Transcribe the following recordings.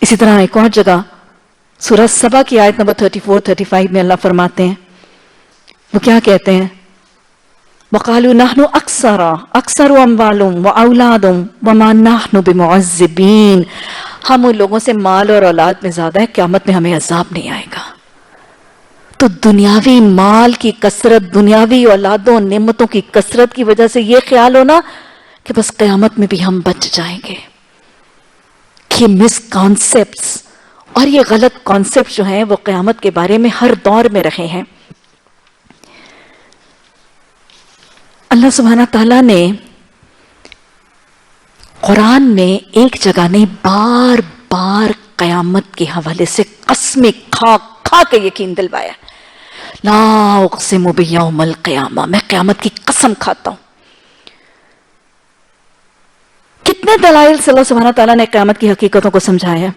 اسی طرح ایک اور جگہ سورہ سبا کی آیت نمبر 34-35 میں اللہ فرماتے ہیں، وہ کیا کہتے ہیں؟ وَقَالُوا نَحْنُ أَكْثَرُ أَمْوَالًا وَأَوْلَادًا وَمَا نَحْنُ بِمُعَذِّبِينَ، ہم ان لوگوں سے مال اور اولاد میں زیادہ ہے، قیامت میں ہمیں عذاب نہیں آئے گا۔ تو دنیاوی مال کی کثرت، دنیاوی اولادوں نعمتوں کی کثرت کی وجہ سے یہ خیال ہونا کہ بس قیامت میں بھی ہم بچ جائیں گے، یہ مس کانسیپٹس اور یہ غلط کانسیپٹ جو ہیں وہ قیامت کے بارے میں ہر دور میں رہے ہیں۔ اللہ سبحانہ تعالیٰ نے قرآن میں ایک جگہ نہیں، بار بار قیامت کے حوالے سے قسمیں کھا کھا کے یقین دلوایا، لا اقسم بیوم القیامہ، میں قیامت کی قسم کھاتا ہوں۔ کتنے دلائل سے اللہ سبحانہ تعالیٰ نے قیامت کی حقیقتوں کو سمجھایا ہے۔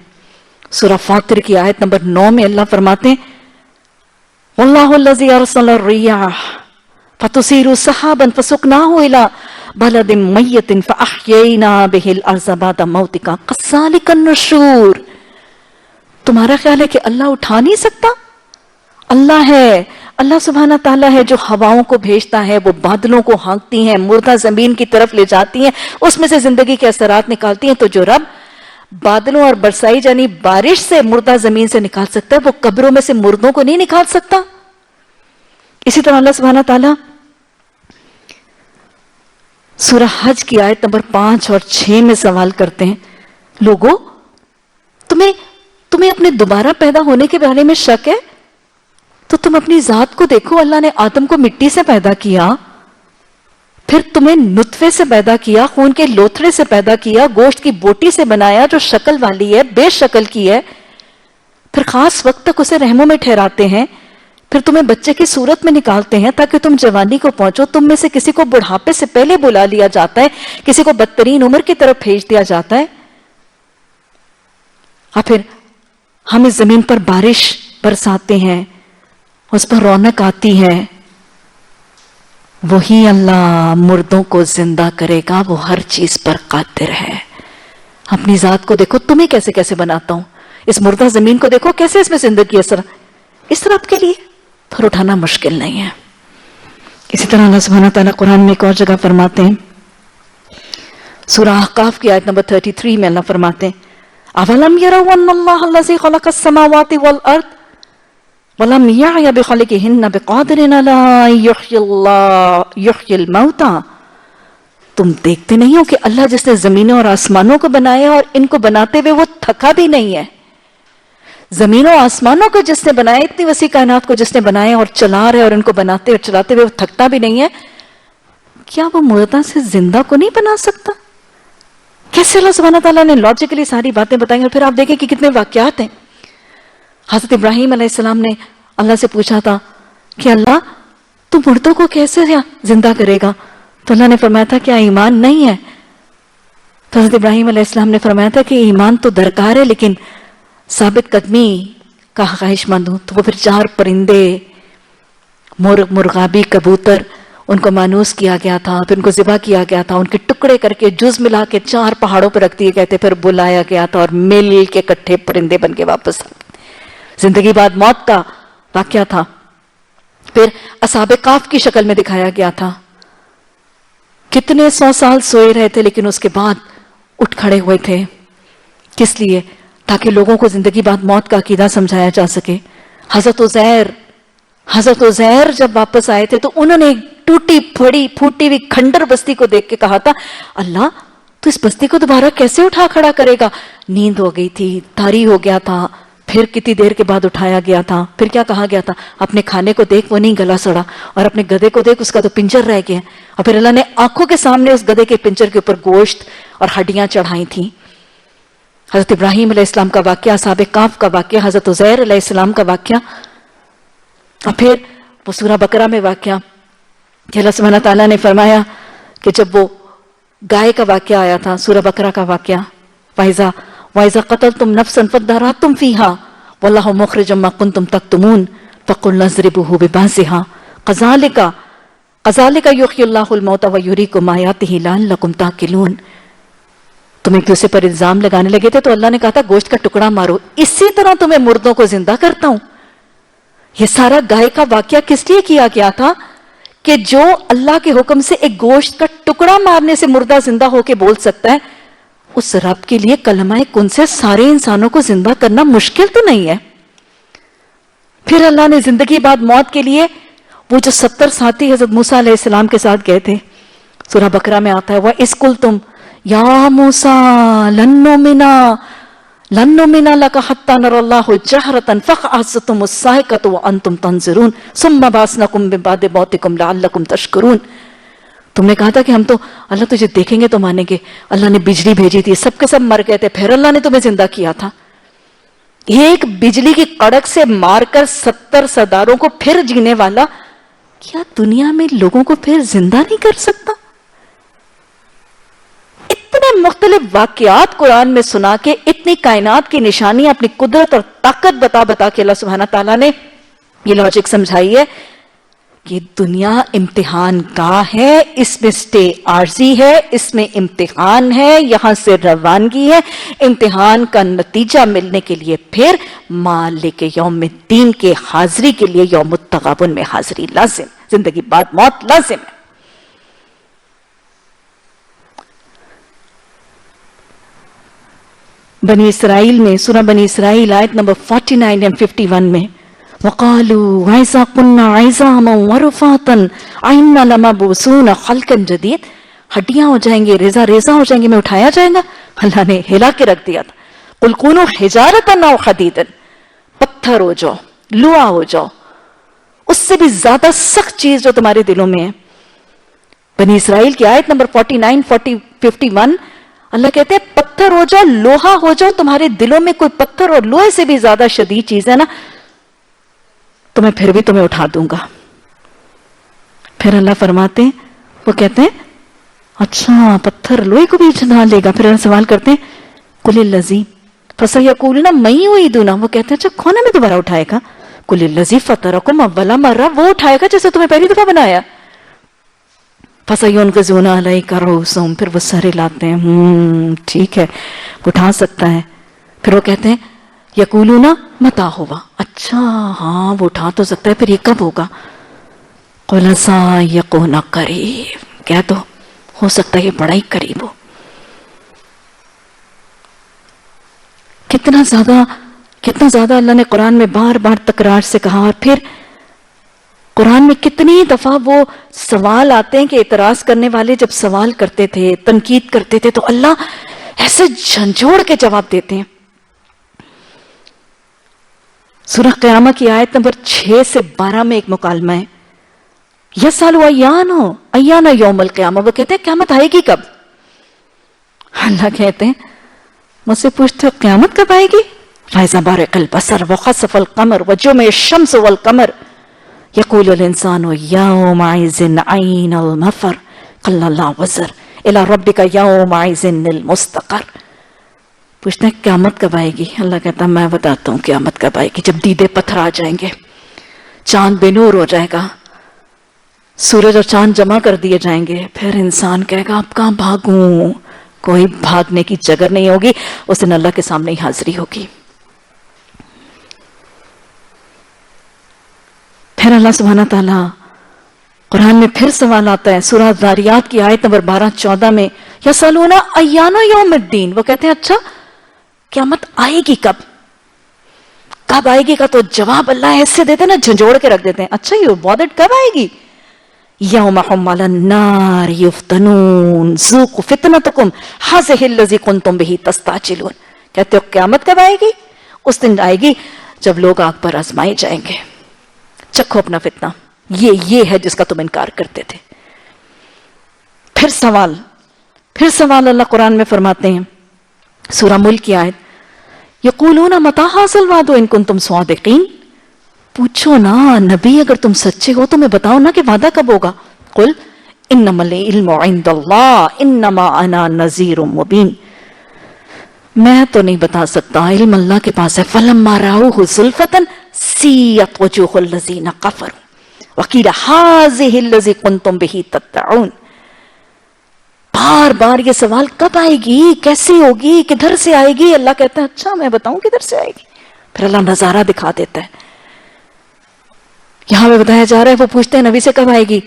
سورہ فاطر کی آیت نمبر 9 میں اللہ فرماتے ہیں، وَاللَّهُ الَّذِي أَرْسَلَ الرِّيَاحَ فَتُثِيرُ سَحَابًا فَسُقْنَاهُ إِلَىٰ بَلَدٍ مَيِّتٍ فَأَحْيَيْنَا بِهِ الْأَرْضَ بَعْدَ مَوْتِهَا كَذَٰلِكَ النُّشُورُ۔ تمہارا خیال ہے کہ اللہ اٹھا نہیں سکتا؟ اللہ ہے، اللہ سبحانہ تعالیٰ ہے جو ہواؤں کو بھیجتا ہے، وہ بادلوں کو ہانکتی ہیں، مردہ زمین کی طرف لے جاتی ہیں، اس میں سے زندگی کے اثرات نکالتی ہیں۔ تو جو رب بادلوں اور برسائی یعنی بارش سے مردہ زمین سے نکال سکتا ہے، وہ قبروں میں سے مردوں کو نہیں نکال سکتا؟ اسی طرح اللہ سبحانہ تعالیٰ سورہ حج کی آیت نمبر 5 اور 6 میں سوال کرتے ہیں، لوگو تمہیں اپنے دوبارہ پیدا ہونے کے بارے میں شک ہے؟ تو تم اپنی ذات کو دیکھو، اللہ نے آدم کو مٹی سے پیدا کیا، پھر تمہیں نطفے سے پیدا کیا، خون کے لوتھڑے سے پیدا کیا، گوشت کی بوٹی سے بنایا جو شکل والی ہے، بے شکل کی ہے، پھر خاص وقت تک اسے رحموں میں ٹھہراتے ہیں، پھر تمہیں بچے کی صورت میں نکالتے ہیں تاکہ تم جوانی کو پہنچو، تم میں سے کسی کو بڑھاپے سے پہلے بلا لیا جاتا ہے، کسی کو بدترین عمر کی طرف بھیج دیا جاتا ہے، اور پھر ہم اس زمین پر بارش برساتے ہیں، اس پر رونق آتی ہے۔ وہی اللہ مردوں کو زندہ کرے گا، وہ ہر چیز پر قادر ہے۔ اپنی ذات کو دیکھو، تمہیں کیسے کیسے بناتا ہوں، اس مردہ زمین کو دیکھو کیسے اس میں زندگی اثر، اس طرح آپ کے لیے پھر اٹھانا مشکل نہیں ہے۔ اسی طرح اللہ سبحانہ تعالیٰ قرآن میں ایک اور جگہ فرماتے ہیں، سورہ احقاف کی آیت نمبر 33 میں اللہ فرماتے ہیں، اَوَلَمْ يَرَوْا أَنَّ اللَّهَ الَّذِي خَلَقَ السَّمَاوَاتِ وَالْأَرْضَ وَلَمْ يَعْيَ بِخَلْقِهِنَّ بِقَادِرٍ عَلَىٰ يُحْيِي الْمَوْتَىٰ، تم دیکھتے نہیں ہو کہ اللہ جس نے زمینوں اور آسمانوں کو بنایا اور ان کو بناتے ہوئے وہ تھکا بھی نہیں ہے، زمینوں آسمانوں کو جس نے بنایا، اتنی وسیع کائنات کو جس نے بنایا اور چلا رہے اور ان کو بناتے اور چلاتے ہوئے وہ تھکتا بھی نہیں ہے، کیا وہ مردہ سے زندہ کو نہیں بنا سکتا؟ کیسے اللہ سبحانہ تعالیٰ نے لاجیکلی ساری باتیں بتائیں، اور پھر آپ دیکھیں کہ کتنے واقعات ہیں۔ حضرت ابراہیم علیہ السلام نے اللہ سے پوچھا تھا کہ اللہ تو مردوں کو کیسے زندہ کرے گا؟ تو اللہ نے فرمایا تھا کیا ایمان نہیں ہے؟ تو حضرت ابراہیم علیہ السلام نے فرمایا تھا کہ ایمان تو درکار ہے لیکن ثابت قدمی کا خواہش مند ہوں۔ تو وہ پھر 4 پرندے، مرغ، مرغابی، کبوتر، ان کو مانوس کیا گیا تھا، پھر ان کو ذبح کیا گیا تھا، ان کے ٹکڑے کر کے جز ملا کے 4 پہاڑوں پر رکھ دیے گئے تھے، پھر بلایا گیا تھا اور مل کے کٹھے پرندے بن کے واپس آ گئے۔ زندگی بعد موت کا واقعہ تھا۔ پھر اصحاب کہف کی شکل میں دکھایا گیا تھا، کتنے 100 سال سوئے رہے تھے لیکن اس کے بعد اٹھ کھڑے ہوئے تھے، کس لیے؟ تاکہ لوگوں کو زندگی بعد موت کا عقیدہ سمجھایا جا سکے۔ حضرت عزیر جب واپس آئے تھے تو انہوں نے ٹوٹی پھوڑی پھوٹی ہوئی کھنڈر بستی کو دیکھ کے کہا تھا، اللہ تو اس بستی کو دوبارہ کیسے اٹھا کھڑا کرے گا؟ نیند ہو گئی تھی، تاری ہو گیا تھا، پھر کتنی دیر کے بعد اٹھایا گیا تھا۔ پھر کیا کہا گیا تھا؟ اپنے کھانے کو دیکھ وہ نہیں گلا سڑا، اور اپنے گدھے کو دیکھ اس کا تو پنجر رہ گیا۔ اور پھر اللہ نے آنکھوں کے سامنے اس گدھے کے پنجر کے اوپر گوشت اور ہڈیاں چڑھائی تھیں۔ حضرت ابراہیم علیہ السلام کا واقعہ، اصحاب کہف کا واقعہ، حضرت عزیر علیہ السلام کا واقعہ، اور پھر وہ سورہ بقرہ میں واقعہ کہ اللہ سبحانہ تعالیٰ نے فرمایا کہ جب وہ گائے کا واقعہ آیا تھا، سورہ بقرہ کا واقعہ، وَإِذَا قَتَلْتُمْ نَفْسًا فَادَّارَأْتُمْ فِيهَا وَاللَّهُ مُخْرِجٌ مَا كُنتُمْ تَكْتُمُونَ فَقُلْنَا اضْرِبُوهُ بِبَعْضِهَا كَذَلِكَ يُحْيِي اللَّهُ الْمَوْتَى وَيُرِيكُمْ آيَاتِهِ لَعَلَّكُمْ تَعْقِلُونَ۔ तुम एक दूसरे पर इल्जाम लगाने लगे थे तो अल्लाह ने कहा था गोश्त का टुकड़ा मारो, इसी तरह तुम्हें मुर्दों को जिंदा करता हूं। यह सारा गाय का वाकया किस लिए किया गया था कि जो अल्लाह के हुक्म से एक गोश्त का टुकड़ा मारने से मुर्दा जिंदा होके बोल सकता है, उस रब के लिए कलमाए कुन से सारे इंसानों को जिंदा करना मुश्किल तो नहीं है। फिर अल्लाह ने जिंदगी बाद मौत के लिए वो जो 70 साथी हजरत मूसा अलैहिस्सलाम के साथ गए थे, सूरह बकरा में आता है वह इसकुल तुम या मूसा लन्नो मिना लका हत्ता नरल्लाहु जहरतन फअख़ज़तुमुस साइक़तु व अंतुम तंज़िरून सुम्मा बासनकुम मिन बादि मौतिकुम लअल्लकुम तशकुरून। तुमने कहा था कि हम तो अल्लाह तुझे देखेंगे तो मानेंगे, अल्लाह ने बिजली भेजी थी, सबके सब मर गए थे, फिर अल्लाह ने तुम्हें जिंदा किया था। एक बिजली की कड़क से मारकर 70 सरदारों को फिर जीने वाला क्या दुनिया में लोगों को फिर जिंदा नहीं कर सकता? इतने मुख्तलिफ वाकयात कुरान में सुना के, इतनी कायनात की निशानियां, अपनी कुदरत और ताकत बता बता के अल्लाह सुब्हाना ताला ने ये लॉजिक समझाई है कि दुनिया इम्तिहान गाह है, इसमें स्टे आर्जी है, इसमें इम्तिहान है, यहां से रवानगी है। इम्तिहान का नतीजा मिलने के लिए फिर मालिक यौमुद्दीन के हाजिरी के लिए यौमुत तगाबुन में हाजिरी लाजिम, जिंदगी बाद मौत लाजिम है। बनी इसराइल में, सूरह बनी इसराइल आयत नंबर 49 एंड 51 में वक़ालू ऐसा कुन्ना इज़ामन व रुफ़ातन अइन्ना लमबऊसून खल्क़न जदीद, हड्डियां हो जाएंगे, रेजा रेजा हो जाएंगे, में उठाया जाएगा। अल्लाह ने हिला के रख दिया था। कुल कूनू हिजारतन औ हदीदन, पत्थर हो जाओ, लोहा हो जाओ, उससे भी ज्यादा सख्त चीज जो तुम्हारे दिलों में है। बनी इसराइल की आयत नंबर 49, 40, 51 अल्लाह कहते हैं पत्थर हो जाओ, लोहा हो जाओ, तुम्हारे दिलों में कोई पत्थर और लोहे से भी ज्यादा शदीद चीज है ना, तो मैं फिर भी तुम्हें उठा दूंगा। फिर अल्लाह फरमाते हैं, वो कहते हैं अच्छा पत्थर लोहे को भी उठा लेगा। फिर अल्लाह सवाल करते हैं कुलिल लज़ी फसयक़ूलूना मई उईदूना, वो कहते हैं अच्छा कौन हमें दोबारा उठाएगा? कुलिल लज़ी फतरकुम अव्वला मर्रा, वो उठाएगा जैसे तुम्हें पहली दफा बनाया। फसयुनग़िज़ूना अलैका रुऊसहुम, फिर वो सर लाते हैं, ठीक है उठा सकता है। फिर वो कहते हैं यक़ूलूना मता हुआ, अच्छा हाँ वो उठा तो सकता है, फिर ये कब होगा? क़ुल असा यकून करीब, कह दो हो सकता है ये बड़ा ही करीब हो। कितना ज्यादा अल्लाह ने कुरान में बार बार तकरार से कहा। और फिर कुरान में कितनी दफा वो सवाल आते हैं कि एतराज करने वाले जब सवाल करते थे, तनकीद करते थे, तो अल्लाह ऐसे झंझोड़ के जवाब देते हैं। सूरह क़यामह की आयत नंबर 6 से 12 में एक मुकालमा है, यसअलु अय्याना यौमुल क़यामह, वो कहते हैं क़यामत आएगी कब? अल्लाह कहते हैं मुझसे पूछते हो क़यामत कब आएगी? फ़इज़ा बरिक़ल बसर व ख़सफ़ल क़मर व जुमिअश शम्स वल क़मर यक़ूलुल इंसानु यौमइज़िन अय्नल मफ़र कल्ला ला वज़र इला रब्बिका यौमइज़िनिल मुस्तक़र। पूछते हैं क़यामत कब आएगी? अल्लाह कहता है मैं बताता हूँ क़यामत कब आएगी, जब दीदे पत्थर आ जाएंगे, चांद बेनूर हो जाएगा, सूरज और चांद जमा कर दिए जाएंगे, फिर इंसान कहेगा अब कहां भागूं, कोई भागने की जगह नहीं होगी, उस दिन अल्लाह के सामने ही हाजिरी होगी। फिर अल्लाह सुब्हाना ताला कुरान में फिर सवाल आता है, सूरह ज़ारियात की आयत नंबर 12-14 में यसअलूना अय्याना यौमुद्दीन, वो कहते हैं अच्छा क़यामत आएगी कब? कब आएगी का तो जवाब अल्लाह ऐसे देते ना, झंझोड़ के रख देते हैं। अच्छा ये बॉदट कब आएगी? यौम हुम अलन नार युफ्तनून ज़ूक़ू फ़ितनतकुम हाज़िहिल्लज़ी कुन्तुम बिही तस्ताजिलून। कहते हो क़यामत कब आएगी? उस दिन आएगी जब लोग आग पर आजमाए जाएंगे, चखो अपना फितना, ये है जिसका तुम इनकार करते थे। फिर सवाल अल्लाह कुरान में फरमाते हैं, सूरह मुल्क की आयत, यक़ूलूना मता हाज़ल वादु इन कुन्तुम स्वादिक़ीन, पूछो ना नबी अगर तुम सच्चे हो तो मैं बताओ ना कि वादा कब होगा? कुल इन्नमल इल्मु इंदल्लाह इन्नमा अना नज़ीरुम मुबीन, मैं तो नहीं बता सकता, इल्म अल्लाह के पास है। फलम्मा राऊहु ज़ुल्फ़तन सीयत वजूहुल लज़ीना कफ़रू वक़ील हाज़िहिल्लज़ी कुन्तुम बिही तद्दऊन। बार बार ये सवाल कब आएगी, कैसे होगी, किधर से आएगी। अल्लाह कहता है अच्छा मैं बताऊं किधर से आएगी। फिर अल्लाह नजारा दिखा देता है। यहां पे बताया जा रहा है वो पूछते हैं नबी से कब आएगी,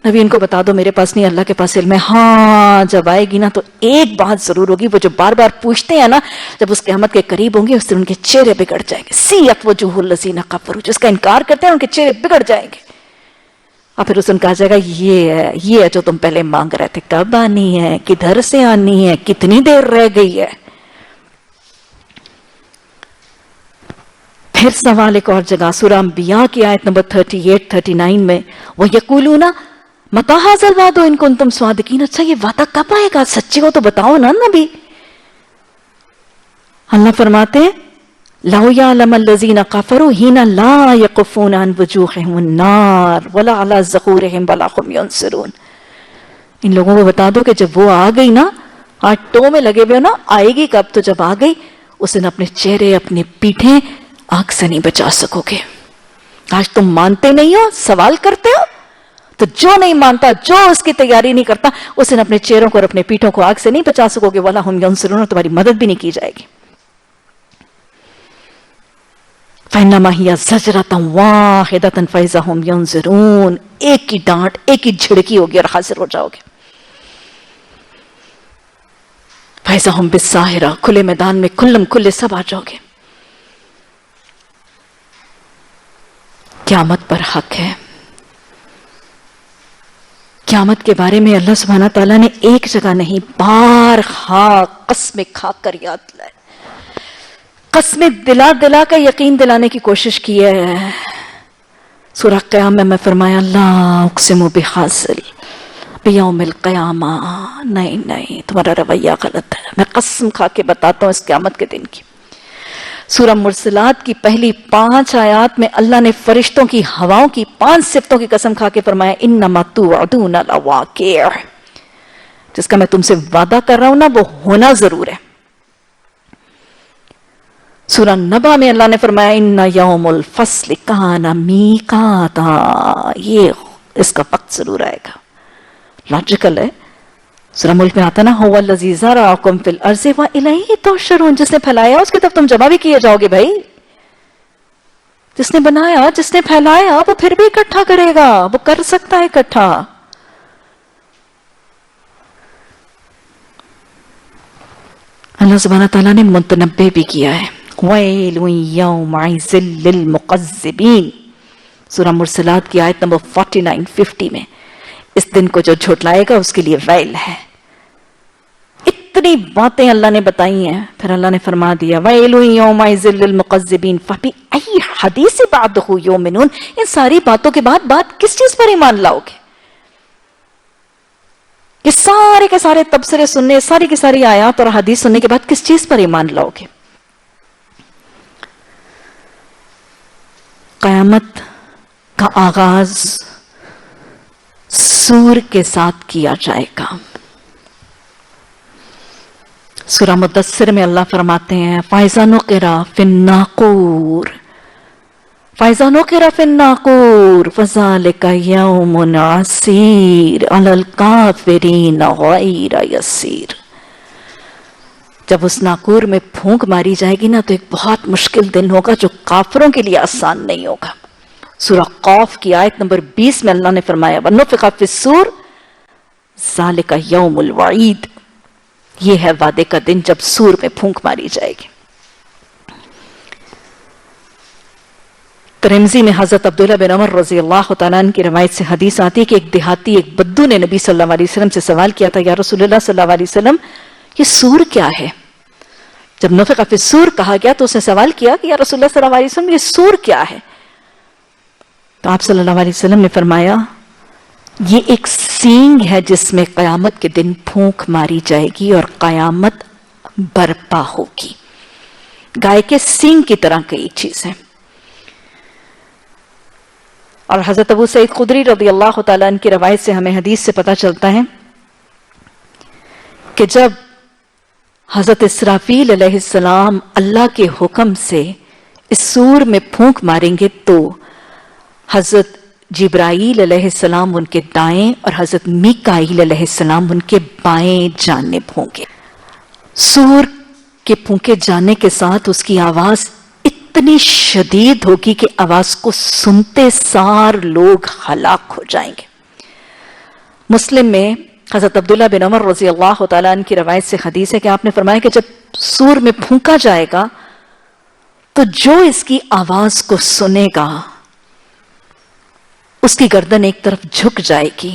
नबी इनको बता दो मेरे पास नहीं अल्लाह के पास इल्म है। हाँ जब आएगी ना तो एक बात जरूर होगी, वो जो बार बार पूछते हैं ना, जब उस क़यामत के करीब होंगे उस दिन उनके चेहरे बिगड़ जाएंगे। सीयत वजूहुल लज़ीना कफ़रू, जिसका इनकार करते हैं उनके चेहरे बिगड़ जाएंगे। और फिर उसे कहा जाएगा ये है जो तुम पहले मांग रहे थे, कब आनी है, किधर से आनी है, कितनी देर रह गई है। फिर सवाल एक और जगह सूरह अंबिया की आयत नंबर 38-39 में, वो यकूलूना मता हाज़ल वादो इन कुंतुम स्वादिकीन, अच्छा ये वादा कब आएगा, सच्ची हो तो बताओ ना नबी। अल्लाह फरमाते हैं लौ यअलमल लज़ीना कफ़रू हीना ला यक़ुफ़ून अन वजूहिहिम नार वला अला ज़ुहूरिहिम वला हुम युनसिरून। इन लोगों को बता दो कि जब वो आ गई ना, आटो में लगे हुए ना, आएगी कब, तो जब आ गई उस दिन अपने चेहरे अपने पीठे आंख से नहीं बचा सकोगे। आज तुम मानते नहीं हो, सवाल करते हो, तो जो नहीं मानता, जो उसकी तैयारी नहीं करता, उस दिन अपने चेहरों को और अपने पीठों को आग से नहीं बचा सकोगे। वला हुम युनसिरून, तुम्हारी मदद भी नहीं की जाएगी। फइन्नमा हिया ज़जरतन वाहिदतन फ़इज़ा हुम युनज़िरून, एक की डांट, एक ही झिड़की होगी और हाजिर हो जाओगे। फ़इज़ा हुम बिस्साहिरा, खुले मैदान में खुल्लम खुल्ले सब आ जाओगे। क़यामत पर हक है। क़यामत के बारे में अल्लाह सुब्हानहू तआला ने एक जगह नहीं, बार कसमें खाकर याद दिलाए, कसमें दिला दिला का यकीन दिलाने की कोशिश की है। सूरह क़यामा में फरमाया ला उक़सिमु बिहाज़िल बियौमिल क़यामा, नहीं तुम्हारा रवैया गलत है, मैं कसम खा के बताता हूँ इस क़यामत के दिन की। सूरह मुरसलात की पहली 5 आयात में अल्लाह ने फरिश्तों की, हवाओं की 5 सिफ्तों की कसम खा के फरमाया इन्नमा तुअदूना लवाक़िअ, जिसका मैं तुमसे वादा कर रहा हूं ना वो होना जरूर है। सूरह नबा में अल्लाह ने फरमाया इन्ना यौमुल फस्ल काना मीकाता, ये इसका वक्त जरूर आएगा। लॉजिकल है। सूरह मुल्क में आता ना हुवल्लज़ी ज़रअकुम फिल अर्ज़ि व इलैहि तुहशरून, जिसने फैलाया उसकी तरफ तुम जमा भी किए जाओगे। भाई जिसने बनाया, जिसने फैलाया, वो फिर भी इकट्ठा करेगा, वो कर सकता है इकट्ठा। अल्लाह सुब्हानहू तआला ने मुतनब्बे भी किया है, वैलुन यौमइज़िल लिल मुकज़्ज़िबीन, सूरह मुरसलात की आयत नंबर 49-50 में, इस दिन को जो झुठलाएगा उसके लिए वैल है। इतनी बातें अल्लाह ने बताई हैं, फिर अल्लाह ने फरमा दिया वैलुन यौमइज़िल लिल मुकज़्ज़िबीन फ़बिअय्यि हदीसिन बअदहु युमिनून। इन सारी बातों के बाद बात किस चीज पर ईमान लाओगे? ये सारे के सारे तबसरे सुनने, सारी की सारी आयत और हदीस सुनने के बाद किस चीज पर ईमान लाओगे? क़यामत का आगाज सूर के साथ किया जाएगा। सूरह मुद्दस्सिर में अल्लाह फरमाते हैं फ़इज़ा नुक़िरा फ़िन्नाक़ूर फ़इज़ा नुक़िरा फ़िन्नाक़ूर फ़ज़ालिका यौमुन असीर अलल काफ़िरीन ग़ैर यसीर। जब उस नाकूर में फूंक मारी जाएगी ना तो एक बहुत मुश्किल दिन होगा जो काफिरों के लिए आसान नहीं होगा। सूरह क़ाफ की आयत नंबर 20 में अल्लाह ने फरमाया वनुफ़िख़ फ़िस्सूर ज़ालिका यौमुल वईद, ये है वादे का दिन जब सूर में फूंक मारी जाएगी। तिरमिज़ी में हजरत अब्दुल्लाह बिन उमर रज़ी अल्लाह तआला अन्हु की रवायत से हदीस आती है कि एक देहाती, एक बद्दू ने नबी सल्लल्लाहु अलैहि वसल्लम से सवाल किया था, या रसूलुल्लाह सल्लल्लाहु अलैहि वसल्लम ये सूर क्या है? जब नुफ़िख़ फ़िस्सूर कहा गया तो उसने सवाल किया कि या रसूलुल्लाह सल्लल्लाहु अलैहि वसल्लम ये सूर क्या है? तो आप सल्लल्लाहु अलैहि वसल्लम ने फरमाया ये एक सींग है जिसमें क़यामत के दिन फूंक मारी जाएगी और क़यामत बर्पा होगी। गाय के सींग की तरह की चीज है। और हजरत अबू सईद खुदरी रज़ियल्लाहु ताला अन्हु की रवायत से हमें हदीस से पता चलता है कि जब हजरत इसराफील अलैहिस्सलाम अल्लाह के हुक्म से इस सूर में फूंक मारेंगे तो हजरत जिब्राईल अलैहिस्सलाम उनके दाएं और हजरत मीकाईल अलैहिस्सलाम उनके बाएं जानिब होंगे। सूर के फूंके जाने के साथ उसकी आवाज इतनी शदीद होगी कि आवाज को सुनते सार लोग हलाक हो जाएंगे। मुस्लिम में हजरत अब्दुल्ला बिन उमर रजी अल्लाह तआला अन्हु की रवायत से हदीस है कि आपने फरमाया कि जब सूर में फूंका जाएगा तो जो इसकी आवाज को सुनेगा उसकी गर्दन एक तरफ झुक जाएगी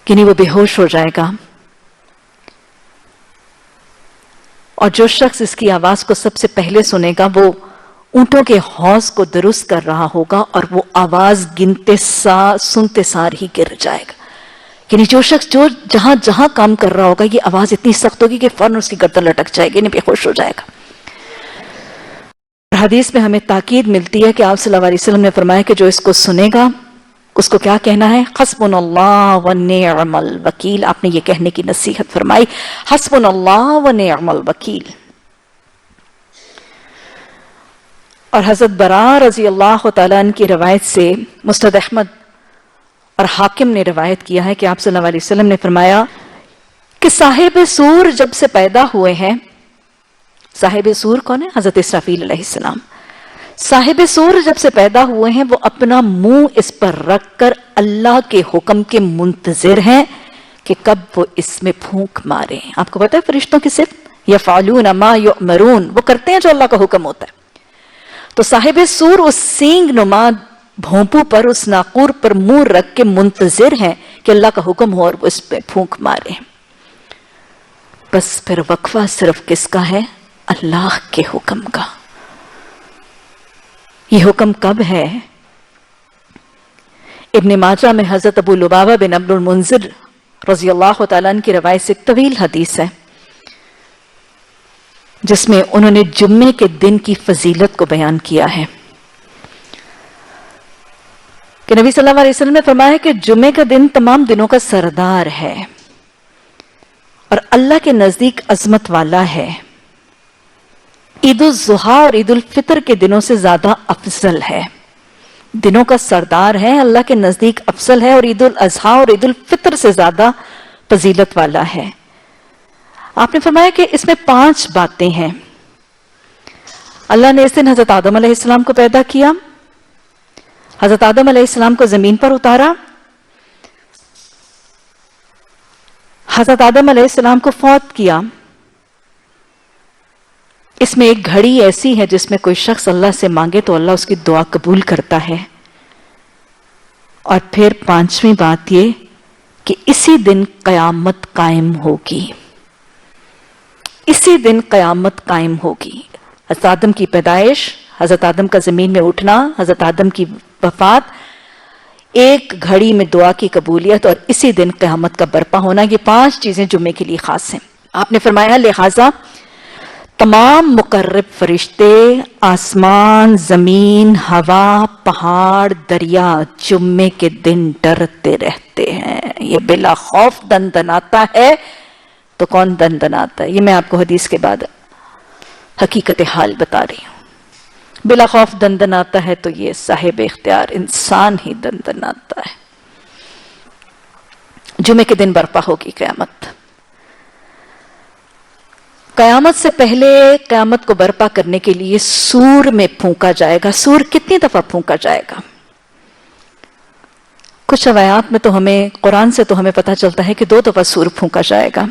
कि नहीं वो बेहोश हो जाएगा, और जो शख्स इसकी आवाज को सबसे पहले सुनेगा वो ऊंटों के हौज को दुरुस्त कर रहा होगा और वो आवाज सुनते सार ही गिर जाएगा। यानी जो शख्स जो जहां जहां काम कर रहा होगा ये आवाज इतनी सख्त होगी कि फौरन उसकी गर्दन लटक जाएगी, नहीं बेहोश हो जाएगा। हदीस में हमें ताकीद मिलती है कि आप सल्लल्लाहु अलैहि वसल्लम ने फरमाया कि जो इसको सुनेगा उसको क्या कहना है, हस्बुनल्लाह व निअमल वकील। आपने ये कहने की नसीहत फरमाई, हस्बुनल्लाह व निअमल वकील। और हजरत बरा रजी अल्लाह तआला अन्हु की रवायत से मुस्नद अहमद और हाकिम ने रवायत किया है कि आप सल्लल्लाहु अलैहि वसल्लम ने फरमाया कि साहिब सूर जब से पैदा हुए हैं, साहिब सूर कौन है, हजरत इसराफील अलैहिस्सलाम। साहिब सूर जब से पैदा हुए हैं वो अपना मुंह इस पर रखकर अल्लाह के हुक्म के मुंतजिर हैं कि कब वो इसमें फूंक मारे। आपको पता है फरिश्तों की सिर्फ यफ़अलून मा युअमरून, वो करते हैं जो अल्लाह का हुक्म होता है। तो साहिब सूर उस सींग नुमा भोंपू पर, उस नाकूर पर मुंह रख के मुंतजिर हैं कि अल्लाह का हुक्म हो और वो इस पे फूंक मारे। बस फिर वक्फा सिर्फ किसका है, अल्लाह के हुक्म का। ये हुक्म कब है, इब्न माजा में हजरत अबू लुबाबा बिन अब्दुल मुंजिर रजी अल्लाह तआला अन्हु की रवायत से एक तवील हदीस है जिसमें उन्होंने जुम्मे के दिन की फजीलत को बयान किया है कि नबी सल्लल्लाहु अलैहि वसल्लम ने फरमाया कि जुम्मे का दिन तमाम दिनों का सरदार है और अल्लाह के नजदीक अजमत वाला है। ईद उल जुहा और ईद उल फितर के दिनों से ज्यादा अफजल है। दिनों का सरदार है, अल्लाह के नजदीक अफजल है, और ईद उल अजहा और ईद उल फितर से ज्यादा फजीलत वाला है। आपने फरमाया कि इसमें 5 बातें हैं। अल्लाह ने इस दिन हजरत आदम अलैहिस्सलाम को पैदा किया, हजरत आदम अलैहिस्सलाम को जमीन पर उतारा, हजरत आदम अलैहिस्सलाम को फौत किया। इसमें एक घड़ी ऐसी है जिसमें कोई शख्स अल्लाह से मांगे तो अल्लाह उसकी दुआ कबूल करता है। और फिर 5वीं बात ये कि इसी दिन कयामत कायम होगी, इसी दिन कयामत कायम होगी। हजरत आदम की पैदाइश, हजरत आदम का जमीन में उठना, हजरत आदम की वफात, एक घड़ी में दुआ की कबूलियत और इसी दिन कयामत का बर्पा होना, ये 5 चीजें जुम्मे के लिए खास हैं। आपने फरमाया लिहाजा तमाम मुकर्रब फरिश्ते, आसमान, जमीन, हवा, पहाड़, दरिया जुम्मे के दिन डरते रहते हैं। ये बिला खौफ दंदनाता है तो कौन दंदनाता है, ये मैं आपको हदीस के बाद हकीकत हाल बता रही हूं। बिला खौफ दंदनाता है तो ये साहिब इख्तियार इंसान ही दंदनाता है। जुम्मे के दिन बर्पा होगी कयामत। कयामत से पहले कयामत को बर्पा करने के लिए सूर में फूंका जाएगा। सूर कितनी दफा फूंका जाएगा? कुछ रवायात में तो हमें, कुरान से तो हमें पता चलता है कि 2 दफा सूर फूंका जाएगा।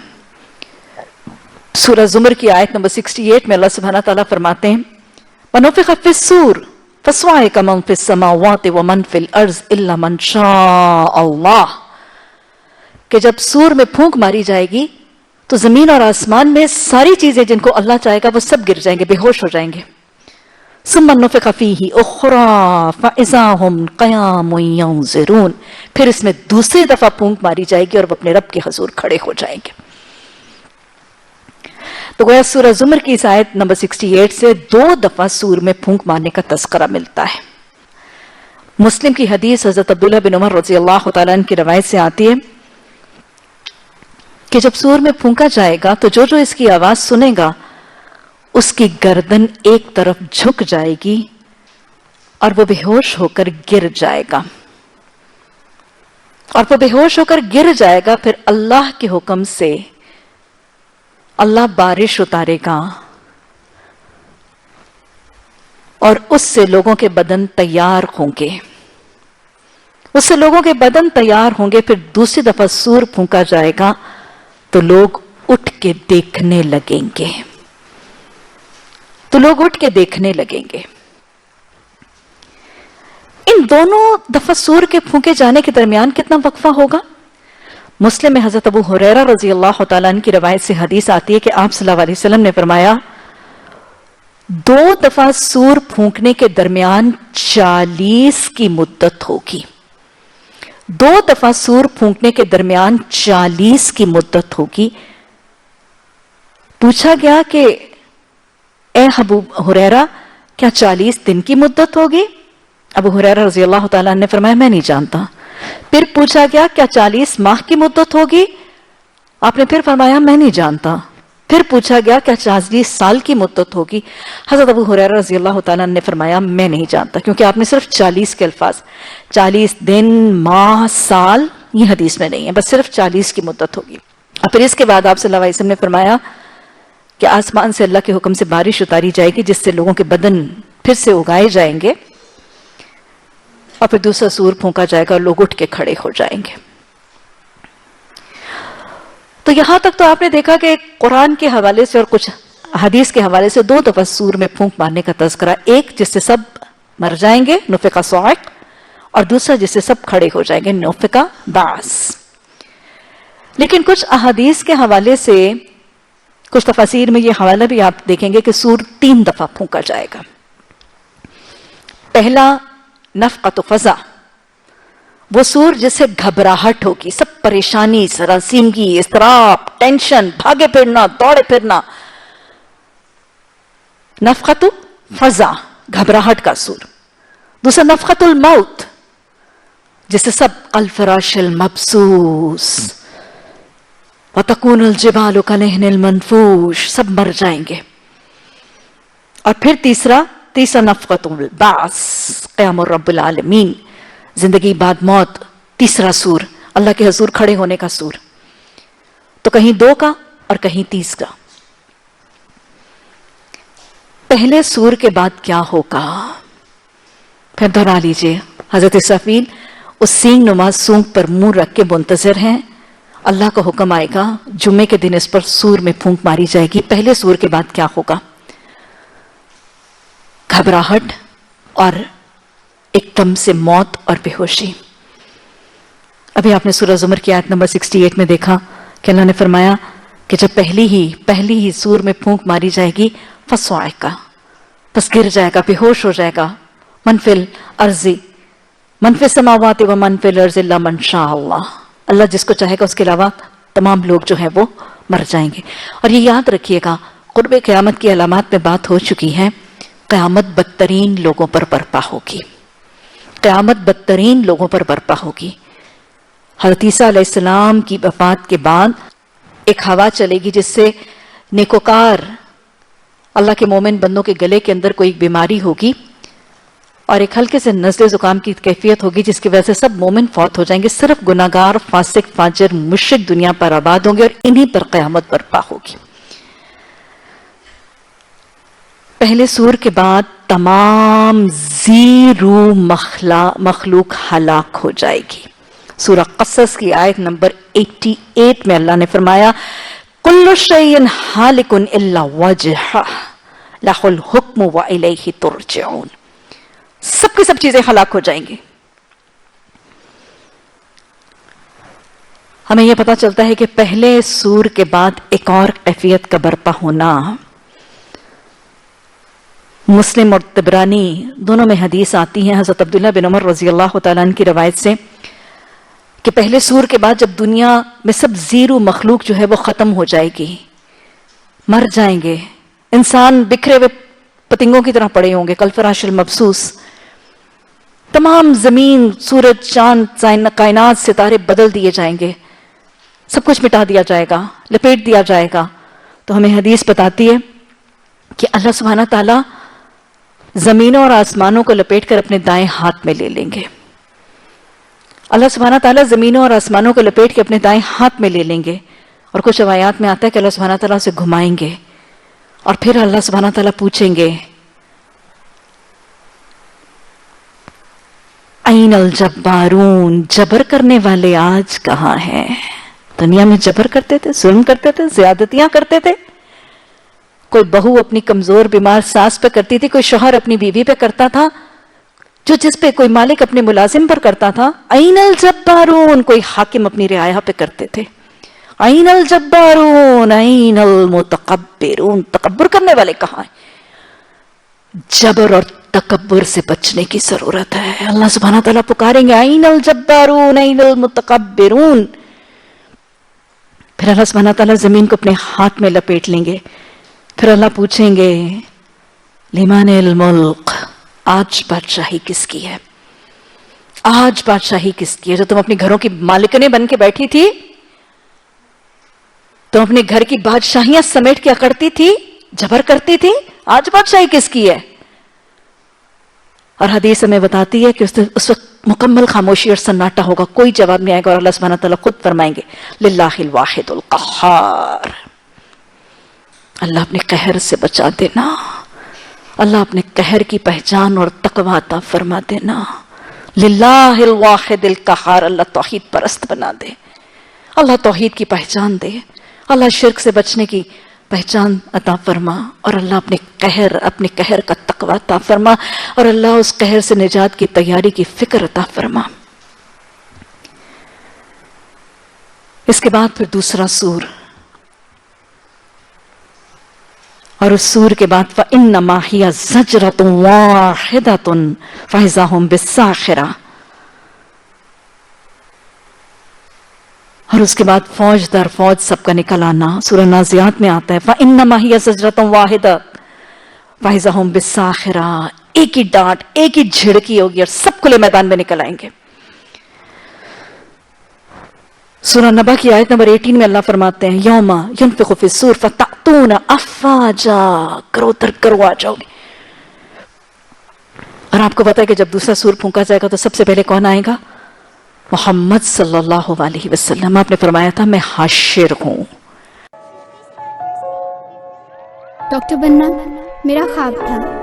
सूरह ज़ुमर की आयत नंबर 68 में अल्लाह सुब्हानहू तआला फरमाते हैं, वनुफ़िख़ फ़िस्सूर फ़सवाइक़ मन फ़िस्समावाति व मन फ़िल अर्ज़ इल्ला मन शाअ अल्लाह, कि जब सूर में फूंक मारी जाएगी तो जमीन और आसमान में सारी चीजें जिनको अल्लाह चाहेगा वो सब गिर जाएंगे, बेहोश हो जाएंगे। सुम्मा नुफ़िख़ फ़ीही उख़रा फ़इज़ा हुम क़यामुन यंज़ुरून, फिर इसमें दूसरी दफा फूंक मारी जाएगी और वो अपने रब के हुज़ूर खड़े हो जाएंगे। तो गोया सूरह ज़ुमर की इस आयत नंबर 68 से 2 दफा सूर में फूंक मारने का तज़किरा मिलता है। मुस्लिम की हदीस हज़रत अब्दुल्लाह बिन उमर रज़ी अल्लाह तआला अन्हु की रवायत से आती है कि जब सूर में फूंका जाएगा तो जो जो इसकी आवाज सुनेगा उसकी गर्दन एक तरफ झुक जाएगी اور وہ بے ہوش ہو کر گر جائے گا، اور وہ بے ہوش ہو کر گر جائے گا، پھر اللہ کے حکم سے اللہ بارش اتارے گا اور اس سے لوگوں کے بدن تیار ہوں گے، اس سے لوگوں کے بدن تیار ہوں گے۔ پھر دوسری دفعہ سور پھونکا جائے گا تو لوگ اٹھ کے دیکھنے لگیں گے، تو لوگ اٹھ کے دیکھنے لگیں گے۔ ان دونوں دفعہ سور کے پھونکے جانے کے درمیان کتنا وقفہ ہوگا؟ مسلم میں حضرت ابو ہریرہ رضی اللہ تعالیٰ عنہ کی روایت سے حدیث آتی ہے کہ آپ صلی اللہ علیہ وسلم نے فرمایا 2 دفعہ سور پھونکنے کے درمیان 40 کی مدت ہوگی۔ 2 دفعہ سور پھونکنے کے درمیان 40 کی مدت ہوگی۔ پوچھا گیا کہ اے ابو ہریرہ کیا 40 دن کی مدت ہوگی؟ ابو ہریرہ رضی اللہ تعالیٰ عنہ نے فرمایا میں نہیں جانتا۔ پھر پوچھا گیا کیا 40 ماہ کی مدت ہوگی؟ آپ نے پھر فرمایا میں نہیں جانتا۔ پھر پوچھا گیا کیا 40 سال کی مدت ہوگی؟ حضرت ابو ہریرہ رضی اللہ تعالیٰ عنہ نے فرمایا میں نہیں جانتا، کیونکہ آپ نے صرف 40 کے الفاظ، 40 دن، ماہ، سال، یہ حدیث میں نہیں ہے، بس صرف 40 کی مدت ہوگی۔ اور پھر اس کے بعد آپ صلی اللہ علیہ وسلم نے فرمایا کہ آسمان سے اللہ کے حکم سے بارش اتاری جائے گی جس سے لوگوں کے بدن پھر سے اگائے جائیں گے، اور پھر دوسرا سور پھونکا جائے گا اور لوگ اٹھ کے کھڑے ہو جائیں گے۔ تو یہاں تک تو آپ نے دیکھا کہ قرآن کے حوالے سے اور کچھ حدیث کے حوالے سے 2 دفعہ سور میں پھونک مارنے کا تذکرہ، ایک جس سے سب مر جائیں گے نفخ صاعق، اور دوسرا جس سے سب کھڑے ہو جائیں گے نفخ بعث۔ لیکن کچھ احادیث کے حوالے سے کچھ تفاسیر میں یہ حوالہ بھی آپ دیکھیں گے کہ سور 3 دفعہ پھونکا جائے گا۔ پہلا نفقۃ فزع، وہ سور جس سے گھبراہٹ ہوگی، سب پریشانی، سراسیمگی، اضطراب، ٹینشن، بھاگے پھرنا، دوڑے پھرنا، نفقۃ فزع، گھبراہٹ کا سور۔ دوسرا نفقۃ الموت، جس سے سب الفراش المبثوث وَتَكُونُ الْجِبَالُ كَالْعِهْنِ الْمَنْفُوشِ، سب مر جائیں گے۔ اور پھر تیسرا نفقۃ البعث، قیام رب العالمین، زندگی بعد موت، تیسرا سور، اللہ کے حضور کھڑے ہونے کا سور۔ تو کہیں 2 کا اور کہیں 30 کا۔ پہلے سور کے بعد کیا ہوگا؟ پھر دہرا لیجئے، حضرت اسرافیل اس سینگ نما سونگ پر منہ رکھ کے منتظر ہیں، اللہ کا حکم آئے گا، جمعے کے دن اس پر سور میں پھونک ماری جائے گی۔ پہلے سور کے بعد کیا ہوگا؟ گھبراہٹ اور ایک دم سے موت اور بے ہوشی۔ ابھی آپ نے سورہ زمر کی آیت نمبر 68 میں دیکھا کہ اللہ نے فرمایا کہ جب پہلی ہی سور میں پھونک ماری جائے گی فصاعق، بس گر جائے گا، بے ہوش ہو جائے گا۔ من فی الارض، من فی السماوات و من فی الارض الا من شاء اللہ، اللہ جس کو چاہے گا اس کے علاوہ تمام لوگ جو ہیں وہ مر جائیں گے۔ اور یہ یاد رکھیے گا، قرب قیامت کی علامات میں بات ہو چکی ہے، قیامت بدترین لوگوں پر برپا ہوگی، قیامت بدترین لوگوں پر برپا ہوگی۔ حضرت عیسیٰ علیہ السلام کی وفات کے بعد ایک ہوا چلے گی جس سے نیکوکار اللہ کے مومن بندوں کے گلے کے اندر کوئی بیماری ہوگی اور ایک ہلکے سے نزلے زکام کی کیفیت ہوگی جس کی وجہ سے سب مومن فوت ہو جائیں گے، صرف گناہگار، فاسق، فاجر، مشرک دنیا پر آباد ہوں گے اور انہی پر قیامت برپا ہوگی۔ پہلے سور کے بعد تمام زیرو مخلوق ہلاک ہو جائے گی۔ سورہ قصص کی آیت نمبر 88 میں اللہ نے فرمایا کل شیء ہالک الا وجہہ لہ الحکم والیہ ترجعون، سب کی سب چیزیں ہلاک ہو جائیں گی۔ ہمیں یہ پتا چلتا ہے کہ پہلے سور کے بعد ایک اور کیفیت کا برپا ہونا۔ مسلم اور طبرانی دونوں میں حدیث آتی ہیں حضرت عبداللہ بن عمر رضی اللہ تعالیٰ عنہ کی روایت سے کہ پہلے سور کے بعد جب دنیا میں سب زیرو مخلوق جو ہے وہ ختم ہو جائے گی، مر جائیں گے، انسان بکھرے ہوئے پتنگوں کی طرح پڑے ہوں گے، کالفراش المبثوث، تمام زمین، سورج، چاند، کائنات، ستارے بدل دیے جائیں گے، سب کچھ مٹا دیا جائے گا، لپیٹ دیا جائے گا۔ تو ہمیں حدیث بتاتی ہے کہ اللہ سبحانہ تعالیٰ زمینوں اور آسمانوں کو لپیٹ کر اپنے دائیں ہاتھ میں لے لیں گے. اللہ سبحانہ تعالیٰ زمینوں اور آسمانوں کو لپیٹ کے اپنے دائیں ہاتھ میں لے لیں گے. اور کچھ روایات میں آتا ہے کہ اللہ سبحانہ تعالیٰ اسے گھمائیں گے اور پھر اللہ سبحانہ تعالیٰ پوچھیں گے این الجبارون، جبر کرنے والے آج کہاں ہیں؟ دنیا میں جبر کرتے تھے، ظلم کرتے تھے، زیادتیاں کرتے تھے. کوئی بہو اپنی کمزور بیمار ساس پہ کرتی تھی، کوئی شوہر اپنی بیوی پہ کرتا تھا، جو جس پہ کوئی مالک اپنے ملازم پر کرتا تھا. این الجبارون، کوئی حاکم اپنی رعایا پہ کرتے تھے. این الجبارون این المتکبرون، تکبر کرنے والے کہاں ہیں؟ جبر اور تکبر سے بچنے کی ضرورت ہے. اللہ سبحانہ تعالیٰ پکاریں گے این الجبارون این المتکبرون. پھر اللہ سبحانہ تعالیٰ زمین کو اپنے ہاتھ میں لپیٹ لیں گے. پھر اللہ پوچھیں گے لمن الملک، آج بادشاہی کس کی ہے؟ آج بادشاہی کس کی ہے؟ جو تم اپنے گھروں کی مالکنے بن کے بیٹھی تھی، تم اپنے گھر کی بادشاہیاں سمیٹ کے اکڑتی تھی، جبر کرتی تھی، آج بادشاہی کس کی ہے؟ اور حدیث ہمیں بتاتی ہے کہ اس وقت مکمل خاموشی اور سناٹا ہوگا، کوئی جواب نہیں آئے گا. اور اللہ سبحانہ تعالیٰ خود فرمائیں گے للہ الواحد القہار، اللہ اپنے قہر سے بچا دینا، اللہ اپنے قہر کی پہچان اور تقویٰ عطا فرما دینا. للہ الواحد القہار، اللہ توحید پرست بنا دے، اللہ توحید کی پہچان دے، اللہ شرک سے بچنے کی پہچان عطا فرما، اور اللہ اپنے قہر کا تقویٰ عطا فرما، اور اللہ اس قہر سے نجات کی تیاری کی فکر عطا فرما. اس کے بعد پھر دوسرا سور، اور اس سور کے بعد فَإِنَّمَا هِيَ زَجْرَةٌ وَاحِدَةٌ فَإِذَا هُمْ بِالسَّاخِرَةِ. اور اس کے بعد فوج در فوج سب کا نکل آنا. سورہ نازعات میں آتا ہے فَإِنَّمَا هِيَ زَجْرَةٌ وَاحِدَةٌ فَإِذَا هُمْ بِالسَّاخِرَةِ. ایک ہی ڈانٹ، ایک ہی جھڑکی ہوگی اور سب کھلے میدان میں نکل آئیں گے. سورہ نبا کی آیت نمبر 18 میں اللہ فرماتے ہیں یوم ينفخ فی الصور فتأتون افواجا، کرو در کرو آ جاؤ گے. اور آپ کو پتا ہے کہ جب دوسرا سور پھونکا جائے گا تو سب سے پہلے کون آئے گا؟ محمد صلی اللہ علیہ وسلم. آپ نے فرمایا تھا میں حاشر ہوں. ڈاکٹر بننا میرا خواب تھا.